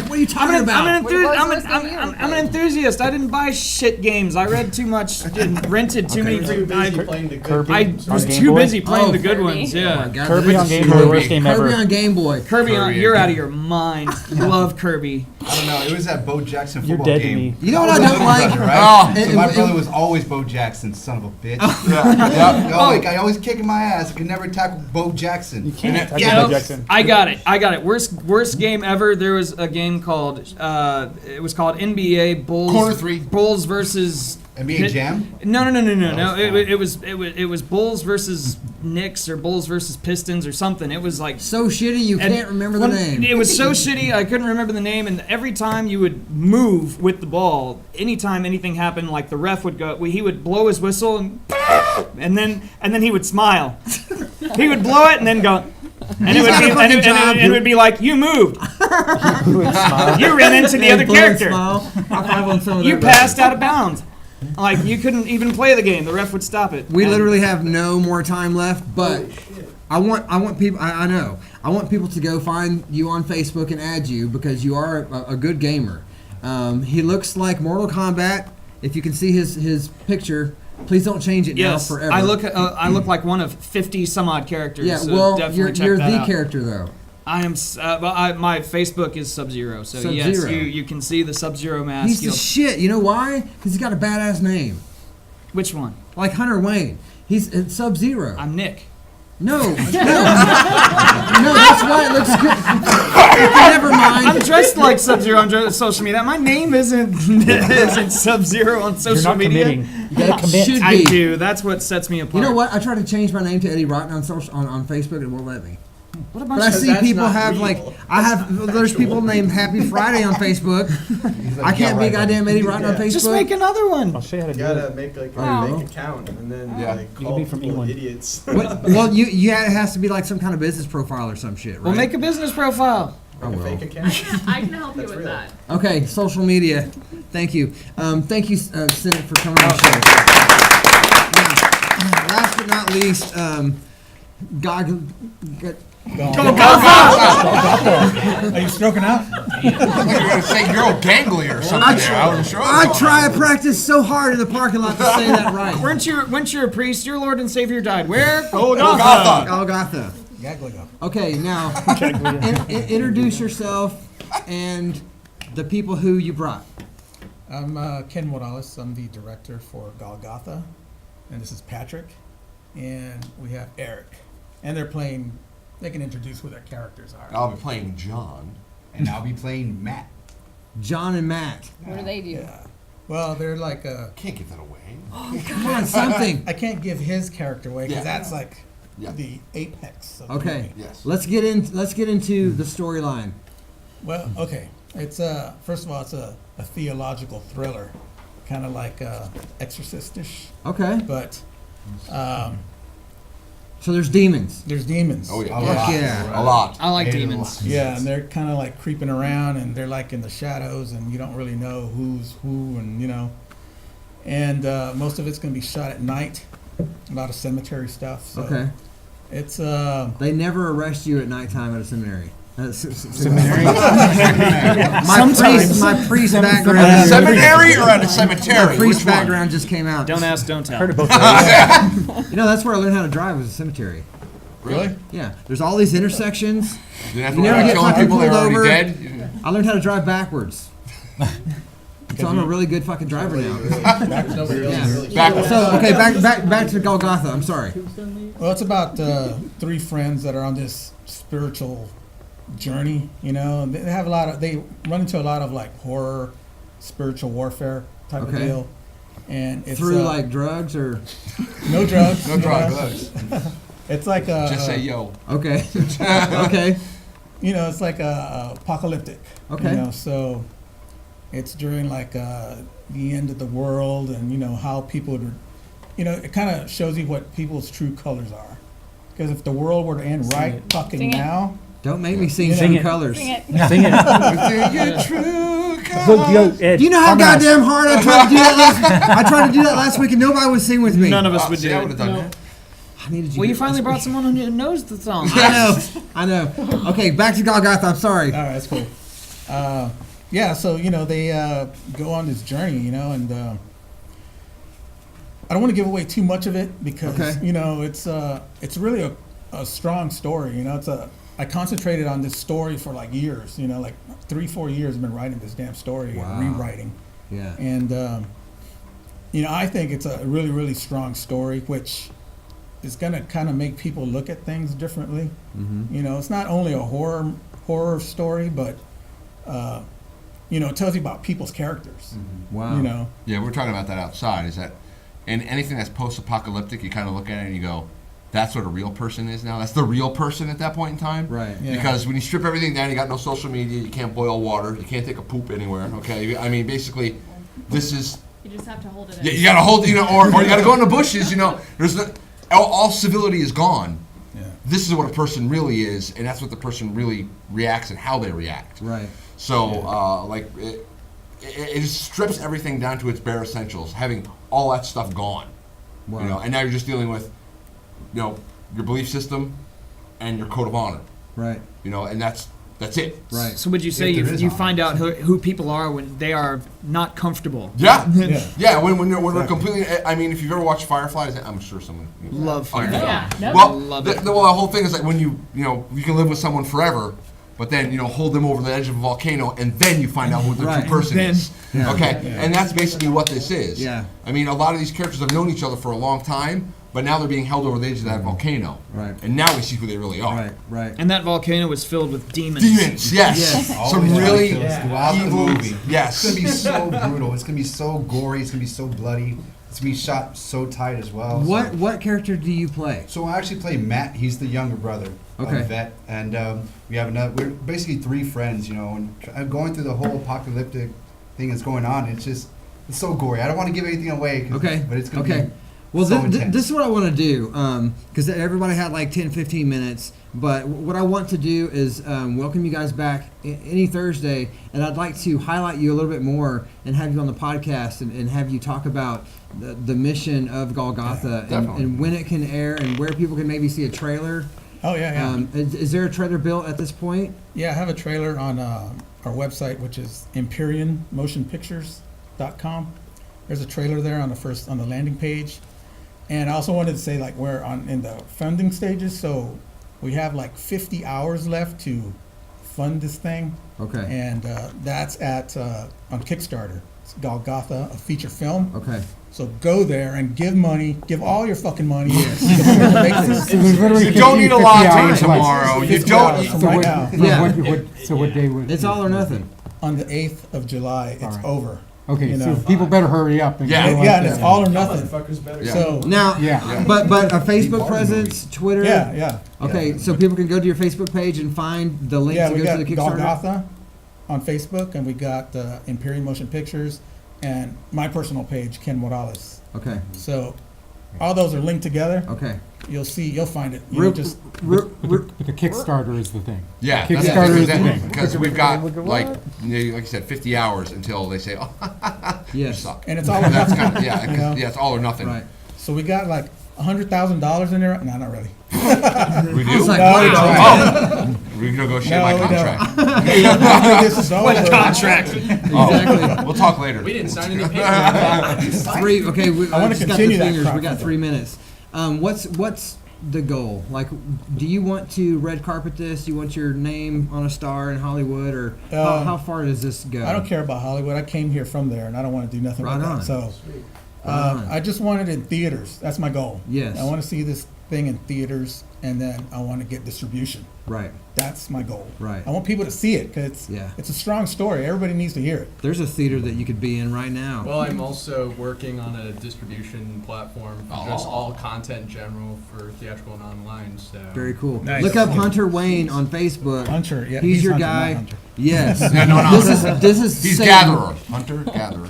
what are you talking about? I'm an enthusiast. I didn't buy shit games. I read too much, rented too many. I was too busy playing the good ones. Yeah. Kirby on Game Boy, the worst game ever. Kirby on Game Boy. Kirby on, you're out of your mind. Love Kirby. I don't know. It was that Bo Jackson You're football dead to game. me. You know what I don't like? Right? So my brother was always Bo Jackson, son of a bitch. I always kicking my ass. I could never tackle Bo Jackson. You can't tackle Bo Jackson. I got it. Worst game ever. There was a game called it was called NBA Bulls. Corner 3. Bulls versus NBA Jam? No. It was Bulls versus Knicks or Bulls versus Pistons or something. It was like so shitty you can't remember the name. It was so shitty I couldn't remember the name. And every time you would move with the ball, anytime anything happened, like the ref would go, he would blow his whistle and then he would smile. He would blow it and then go. And it would be like, you moved. You ran into the other character. You passed out of bounds. Like, you couldn't even play the game. The ref would stop it. We literally have no more time left, but I want people. I know. I want people to go find you on Facebook and add you because you are a good gamer. He looks like Mortal Kombat. If you can see his picture, please don't change it now forever. I look like one of 50 some odd characters. Yeah, so well, definitely you're check that the out. character though. I am. My Facebook is Sub-Zero, so Sub-Zero. yes, you can see the Sub-Zero mask. He's the shit. You know why? Because he's got a badass name. Which one? Like Hunter Wayne. He's Sub-Zero. I'm Nick. No, that's why it looks good. Never mind. I'm dressed like Sub-Zero on social media. My name isn't Sub-Zero on social media. Committing. You gotta commit. Should be. I do. That's what sets me apart. You know what? I tried to change my name to Eddie Rotten on Facebook and it won't let me. What a But bunch I of see that's people not have real. like I have. There's people named Happy Friday on Facebook. I can't be goddamn Eddie Rotten on Facebook. Just make another one. I'll show you how to You do gotta it. make like Wow. a fake account and then Yeah. like You can call be from people England. idiots. Well, it has to be like some kind of business profile or some shit, right? We'll make a business profile. Make a fake account. I can help you That's with real. that. Okay, social media. Thank you. Thank you, Cynic, for coming on the show. Last but not least, Are you stroking out? You're gonna say you're old gangly or something there. I wasn't sure. I practice so hard in the parking lot to say that right. Weren't you a priest? Your Lord and Savior died. Where? Golgotha. Golgotha. Okay, now introduce yourself and the people who you brought. I'm Ken Morales. I'm the director for Golgotha, and this is Patrick, and we have Eric, and they're playing. They can introduce who their characters are. I'll be playing John. And I'll be playing Matt. John and Matt. What do they do? Yeah. Well, they're like Can't give that away. Oh, come on, something. I can't give his character away because Yeah. that's like Yeah. the apex. Of the Okay. movie. Yes. Let's get into the storyline. Well, okay. It's first of all, it's a theological thriller, kind of like Exorcist-ish, Okay. but So there's demons. there's demons. Oh yeah. A lot. Yeah. A lot. I like Hated a demons. lot. Yeah, and they're kind of like creeping around, and they're like in the shadows, and you don't really know who's who, and and most of it's gonna be shot at night. A lot of cemetery stuff. So Okay. It's They never arrest you at nighttime at a seminary. Seminary? My priest background. Seminary or at a cemetery? My priest Which one? background just came out. Don't ask, don't tell. Heard of both ways. You know, that's where I learned how to drive, was a cemetery. really. Yeah. There's all these intersections. You have You to never worry get about killing fucking people that are pulled already over. dead. I learned how to drive backwards. So I'm a really good fucking driver now. Nobody else Yeah. is really Back- So okay, back to Golgotha. I'm sorry. Well, it's about three friends that are on this spiritual journey. And they have they run into a lot of like horror, spiritual warfare type of Okay. deal. And it's Through like drugs or no drugs, No drugs. It's like a Just say yo. okay, okay, it's like apocalyptic. Okay. So it's during like the end of the world, and how people would, it kind of shows you what people's true colors are. Because if the world were to end right fucking Sing it. now, don't make me sing Sing True it. Colors. Sing it. Sing it. Your true Yo, Ed, Do you know how harmonize. goddamn hard I tried to do that I tried to do that last week and nobody would sing with me. None of us would See, do I it. would have done that. I needed you. Well, you to- finally brought someone who knows the song. I know. Okay, back to Golgotha. I'm sorry. all right, that's cool. Yeah, so they go on this journey, and I don't want to give away too much of it because Okay. it's really a strong story. I concentrated on this story for like years, like 3-4 years. I've been writing this damn story Wow. and rewriting, Yeah. and I think it's a really, really strong story, which is gonna kind of make people look at things differently. Mm-hmm. It's not only a horror story, but it tells you about people's characters. Wow. Yeah, we're talking about that outside. Is that, and anything that's post-apocalyptic, you kind of look at it and you go, that's what a real person is now. That's the real person at that point in time. Right. Yeah. Because when you strip everything down, you got no social media, you can't boil water, you can't take a poop anywhere. Okay, I mean, basically, this is. You just have to hold it. Yeah, you gotta hold, or you gotta go in the bushes. There's all civility is gone. Yeah. This is what a person really is, and that's what the person really reacts and how they react. Right. So, it just strips everything down to its bare essentials, having all that stuff gone. Wow. And now you're just dealing with, your belief system and your code of honor. Right. And that's it. Right. So would you say If there is you honor. find out who people are when they are not comfortable? Yeah. Yeah. Yeah. When we're completely. I mean, if you've ever watched Fireflies, I'm sure someone. Love Oh, you Firefly. know. Yeah. Nope. Well, Love the it. whole thing is like when you can live with someone forever, but then hold them over the edge of a volcano, and then you find out who the Right. true person is. Yeah. Okay, Yeah. and that's basically what this is. Yeah. I mean, a lot of these characters have known each other for a long time, but now they're being held over the edge of that volcano. Right. And now we see who they really are. Right. Right. And that volcano was filled with demons. Demons, yes. Yes. Some Always really kills throughout the evil. movie. Yes. It's gonna be so brutal. It's gonna be so gory. It's gonna be so bloody. It's me shot so tight as well. What character do you play? So I actually play Matt. He's the younger brother Okay. of Vet, and we have another. We're basically three friends, you know, and going through the whole apocalyptic thing that's going on. It's so gory. I don't want to give anything away. Okay. But it's gonna okay. be. Well, so this is what I want to do, because everybody had like 10, 15 minutes. But what I want to do is welcome you guys back any Thursday, and I'd like to highlight you a little bit more and have you on the podcast and have you talk about the mission of Golgotha and when it can air and where people can maybe see a trailer. Oh, yeah. Is there a trailer built at this point? Yeah, I have a trailer on our website, which is EmpyreanMotionPictures.com. There's a trailer there on the landing page. And I also wanted to say, like, we're in the funding stages, so we have like 50 hours left to fund this thing. Okay. And that's on Kickstarter. It's Golgotha, a feature film. Okay. So go there and give money, give all your fucking money. You don't need a latte tomorrow. You don't. So what day was? It's all or nothing. On the 8th of July, it's over. Okay, You so know. people better hurry up. And go Yeah, like and it's that. all or nothing. Motherfuckers better. Yeah. So Now, Yeah. but a Facebook presence, Twitter. yeah. Okay, so people can go to your Facebook page and find the link Yeah, to we go got to the Kickstarter. Golgotha on Facebook, and we got Imperial Motion Pictures, and my personal page, Ken Morales. Okay. So all those are linked together. Okay. You'll find it. You Real- know, just But the Kickstarter is the thing. Yeah, Kickstarter is the thing. because we've got like you said, 50 hours until they say, "Oh, you Yes. suck." and it's all or That's nothing. kind of yeah, You know? yeah, it's all or nothing. Right. So we got like $100,000 in there. No, not really. We do. It's like, No, wow. it's all Oh, we negotiate my No, we don't. contract. This is over. What contract? Oh, Exactly. we'll talk later. We didn't sign any papers. Three. Okay, I wanna just got continue the that fingers. crap. We got 3 minutes. What's the goal? Like, do you want to red carpet this? Do you want your name on a star in Hollywood, or how far does this go? I don't care about Hollywood. I came here from there, and I don't want to do nothing Right with on. that. So Right on. I just want it in theaters. That's my goal. Yes. I want to see this thing in theaters, and then I want to get distribution. Right. That's my goal. Right. I want people to see it because Yeah. it's a strong story. Everybody needs to hear it. There's a theater that you could be in right now. Well, I'm also working on a distribution platform for just all content in general for theatrical and online. So Very cool. Nice. Look up Hunter Wayne on Facebook. Hunter, yeah, he's your Hunter, guy. not Hunter. Yes. Yeah, no. This is He's Satan. gatherer, hunter, gatherer.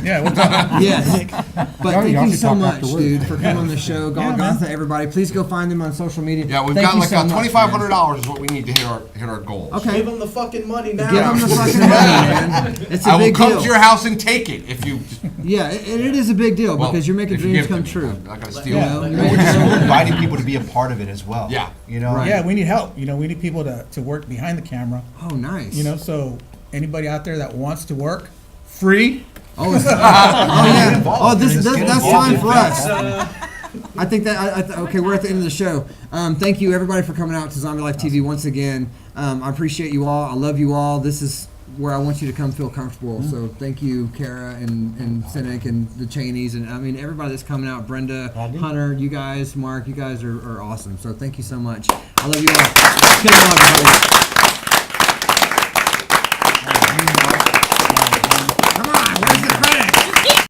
Yeah, we'll talk. Yes. But thank y'all you should so talk much, afterwards. dude, for coming on the show. man. Golgotha, everybody. Please go find them on social media. Yeah, we've Thank got you like so much, $2,500 is what we need to hit our goals. man. Okay. give them the fucking money now. Give them the fucking money, man. It's a I will big come deal. to your house and take it if you. Yeah, it is a big deal Well, because you're making if you dreams give come it to me. true. I'm not gonna steal Yeah. it. You know, We're you're just making- inviting people to be a part of it as well. Yeah. You know. Right. Yeah, we need help. You know, we need people to work behind the camera. Oh, nice. You know, so anybody out there that wants to work free. Oh, yeah. Oh, that's involved. time for us. I think that okay. We're at the end of the show. Thank you everybody for coming out to Zombie Life TV once again. I appreciate you all. I love you all. This is where I want you to come feel comfortable. So thank you, Kara and CHANEYS and the Chaneys, and I mean everybody that's coming out. Brenda, Hunter, you guys, Mark, you guys are awesome. So thank you so much. I love you all. Good luck, everybody. Come on, where's the credits?